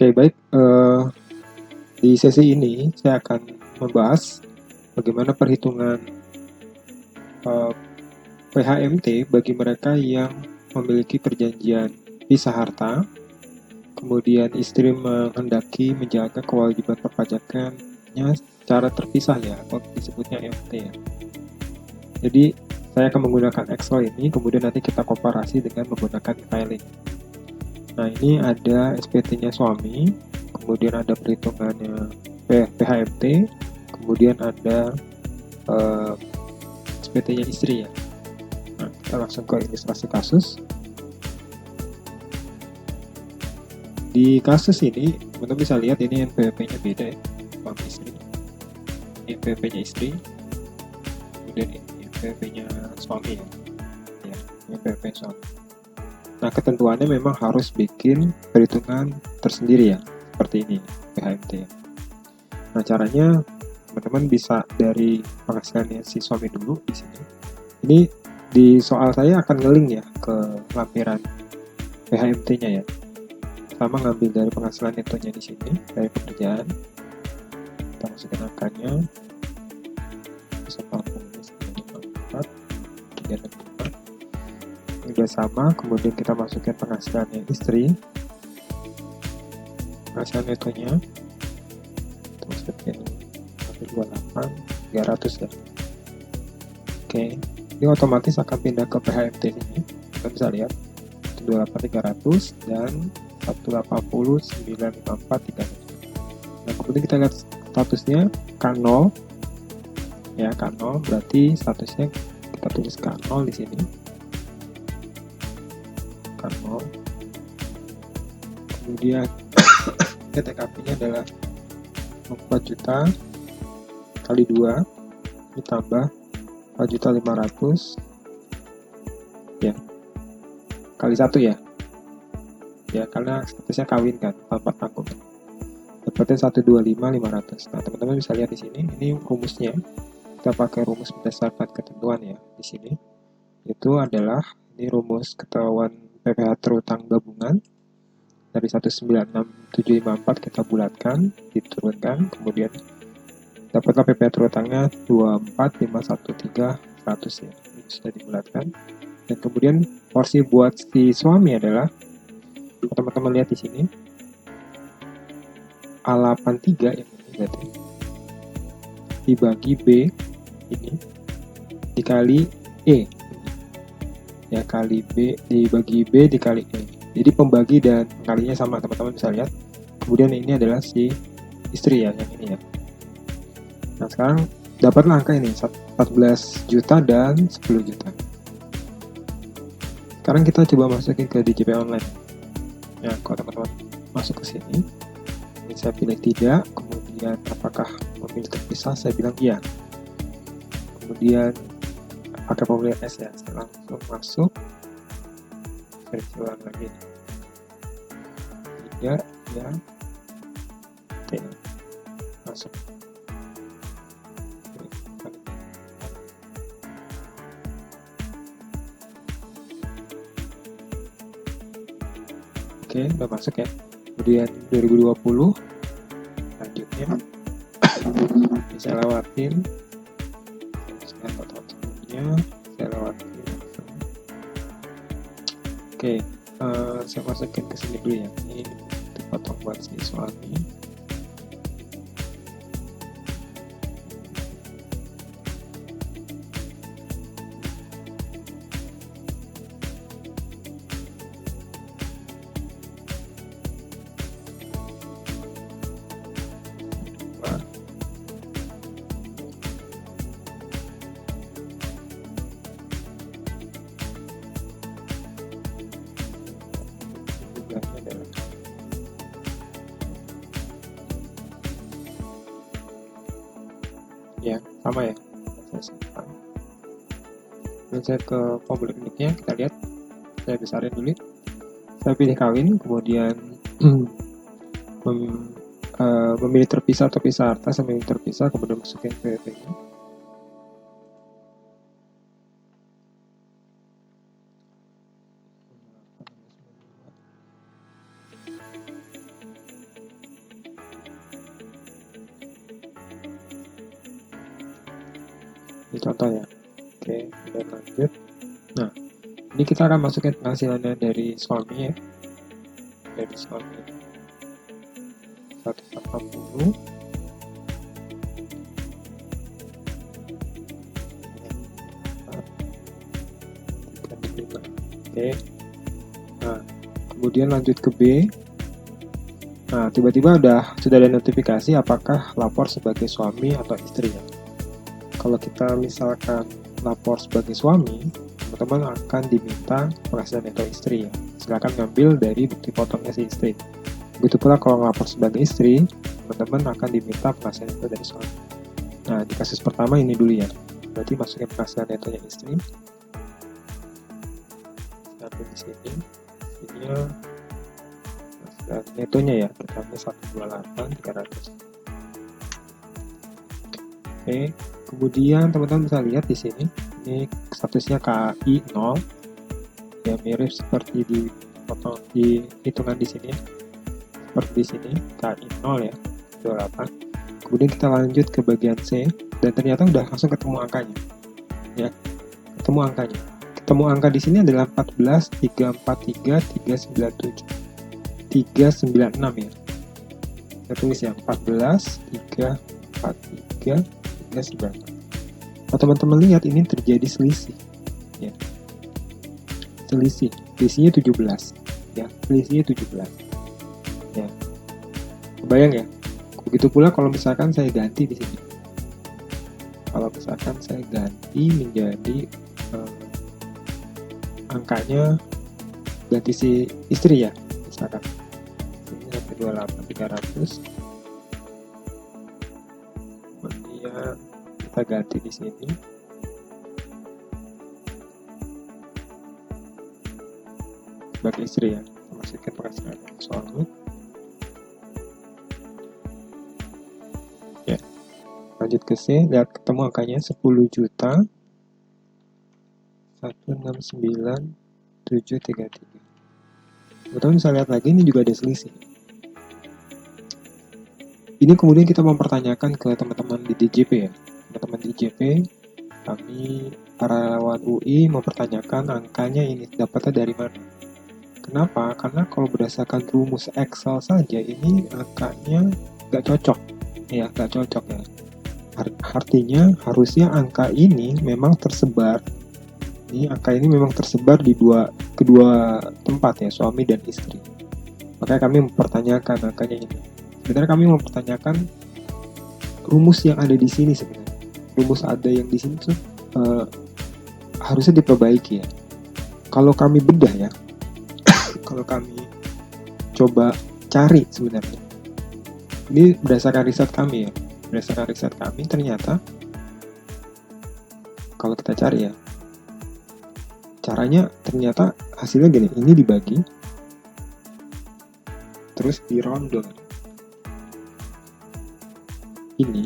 Oke, baik. Di sesi ini saya akan membahas bagaimana perhitungan PHMT bagi mereka yang memiliki perjanjian pisah harta, kemudian istri menghendaki menjaga kewajiban perpajakannya secara terpisah ya, atau disebutnya MT ya. Jadi saya akan menggunakan Excel ini, kemudian nanti kita komparasi dengan menggunakan filing. Nah, ini ada SPT-nya suami, kemudian ada perhitungannya PHMT, kemudian ada SPT-nya istri ya. Nah, kita langsung ke ilustrasi kasus. Di kasus ini, teman-teman bisa lihat ini NPWP-nya beda ya, suami istri. Ini NPWP-nya istri, kemudian ini NPWP-nya suami ya. Ya, ini NPWP suami. Nah, ketentuannya memang harus bikin perhitungan tersendiri ya, seperti ini, PHMT ya. Nah, caranya teman-teman bisa dari penghasilannya si suami dulu di sini. Ini di soal saya akan ngeling ya ke lampiran PHMT-nya ya. Pertama ngambil dari penghasilan netonya di sini, dari pekerjaan. Kita masukin angkanya. 1,4, 3,4. Ini udah sama, kemudian kita masukkan penghasilannya istri. Penghasilan netonya. Kita masukin 128, 300 ya. Oke, ini otomatis akan pindah ke PHMT ini. Kita bisa lihat 128, 300 dan 180, 954, 300. Nah, kemudian kita lihat statusnya K0 ya, K0 berarti statusnya kita tulis K0 di sini. K0. Kemudian TKP-nya adalah 4 juta kali 2 ditambah 4.500 ya, kali 1 ya. Ya, karena statusnya kawin kan, tanpa tanggung. Dapatnya 125.500. Nah, teman-teman bisa lihat di sini, ini rumusnya. Kita pakai rumus berdasarkan ketentuan ya di sini. Itu adalah ini rumus ketahuan PPh terutang gabungan dari 196.754 kita bulatkan, diturunkan, kemudian dapatlah PPh terutangnya 24.513.100 ya. Ini sudah dibulatkan. Dan kemudian porsi buat si suami adalah, teman-teman lihat di sini, A83 yang ini berarti dibagi B ini dikali E ya, kali B dibagi B dikali E. Jadi pembagi dan pengalinya sama, teman-teman bisa lihat. Kemudian ini adalah si istri ya, yang ini ya. Nah, sekarang dapatlah angka ini 14 juta dan 10 juta. Sekarang kita coba masukin ke DJP online ya. Kalau teman-teman masuk ke sini, ini saya pilih tidak, kemudian apakah memilih terpisah, saya bilang iya. Kemudian pakai formulir S ya, saya langsung masuk, versi ulang lagi tidak ya, oke, masuk. Oke, udah masuk ya. Kemudian 2020 lanjutnya saya lewatin, saya potong sebelumnya, saya lewatin. Oke, saya masukin ke sini dulu ya. Ini dipotong buat si suami. Ya, sama ya. Saya simpan. Dan saya ke formulir induknya, kita lihat. Saya besarin dulu. Saya pilih kawin, kemudian memilih terpisah atau pisah harta, saya memilih terpisah, kemudian masukin PWP-nya. Ini contoh ya. Oke, kemudian lanjut. Nah, ini kita akan masukin penghasilannya dari suami ya. Dari suami 180. Oke. Nah, kemudian lanjut ke B. Nah, tiba-tiba sudah ada notifikasi apakah lapor sebagai suami atau istri ya. Kalau kita misalkan lapor sebagai suami, teman-teman akan diminta penghasilan neto istri ya. Silakan ngambil dari bukti potongnya si istri. Begitu pula kalau lapor sebagai istri, teman-teman akan diminta penghasilan neto dari suami. Nah, di kasus pertama ini dulu ya. Berarti masukin penghasilan netonya istri. Sampai di sini. Ini netonya ya, kita ambil 128.300. Oke, kemudian teman-teman bisa lihat di sini, ini statusnya KI 0, ya mirip seperti di hitungan di sini, seperti di sini KI 0 ya, 28. Kemudian kita lanjut ke bagian C, dan ternyata udah langsung ketemu angkanya, ya, ketemu angkanya. Ketemu angka di sini adalah 14.343.397. 396 ya. Saya tulis ya 14.343.396. Kalau teman-teman lihat ini terjadi selisih ya. Selisihnya 17 ya, selisihnya 17. Ya. Kebayang ya? Begitu pula kalau misalkan saya ganti di sini. Kalau misalkan saya ganti menjadi angkanya ganti si istri ya, misalkan 28.300, kemudian kita ganti di sini sebagai istri ya, masukin penghasilan suami ya. Lanjut ke C, lihat ketemu angkanya 10.169.733. Teman-teman bisa lihat lagi, ini juga ada selisih. Ini kemudian kita mempertanyakan ke teman-teman di DJP ya. Teman-teman di DJP, kami para relawan UI mempertanyakan angkanya ini dapatnya dari mana. Kenapa? Karena kalau berdasarkan rumus Excel saja ini angkanya nggak cocok. Ya, nggak cocok ya. Artinya harusnya angka ini memang tersebar. Angka ini memang tersebar di kedua tempat ya, suami dan istri. Makanya kami mempertanyakan angkanya ini. Sebenarnya kami mempertanyakan rumus yang ada di sini sebenarnya. Rumus ada yang di sini tuh harusnya diperbaiki ya. Kalau kami bedah ya, kalau kami coba cari sebenarnya. Ini berdasarkan riset kami ya. Berdasarkan riset kami ternyata kalau kita cari ya, caranya ternyata hasilnya gini, ini dibagi terus dirondol. Ini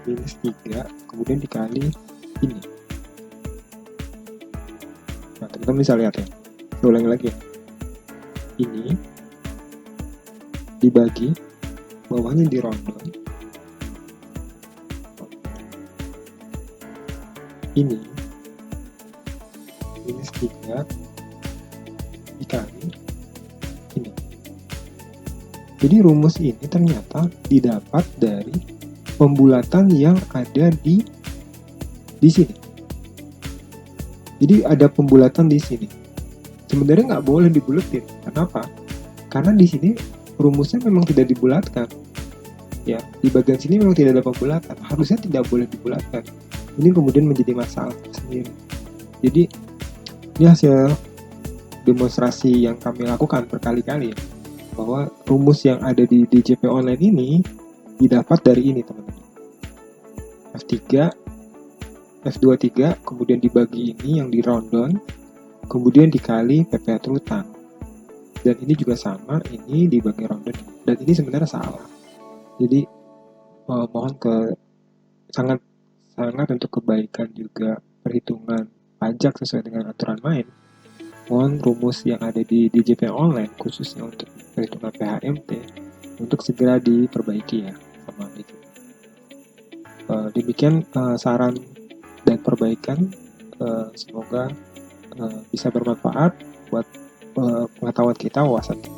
minus 3 kemudian dikali ini. Nah, teman-teman bisa lihat ya. Saya ulangi lagi ya. Ini dibagi, bawahnya dirondol. Ini minus 3 dikali ini. Jadi rumus ini ternyata didapat dari pembulatan yang ada di sini. Jadi ada pembulatan di sini. Sebenarnya nggak boleh dibulatin. Kenapa? Karena di sini rumusnya memang tidak dibulatkan. Ya, di bagian sini memang tidak ada pembulatan. Harusnya tidak boleh dibulatkan. Ini kemudian menjadi masalah sendiri. Jadi ini hasil demonstrasi yang kami lakukan berkali-kali ya, bahwa rumus yang ada di DJP online ini didapat dari ini teman-teman. F3, F23, kemudian dibagi ini yang di rondon, kemudian dikali PPh terutang. Dan ini juga sama, ini dibagi rondon. Dan ini sebenarnya salah. Jadi mohon sangat untuk kebaikan juga perhitungan pajak sesuai dengan aturan main. Mohon rumus yang ada di DJP online khususnya untuk perhitungan PHMT untuk segera diperbaiki ya sama DJP. Demikian saran dan perbaikan, semoga bisa bermanfaat buat pengetahuan kita, wawasan kita.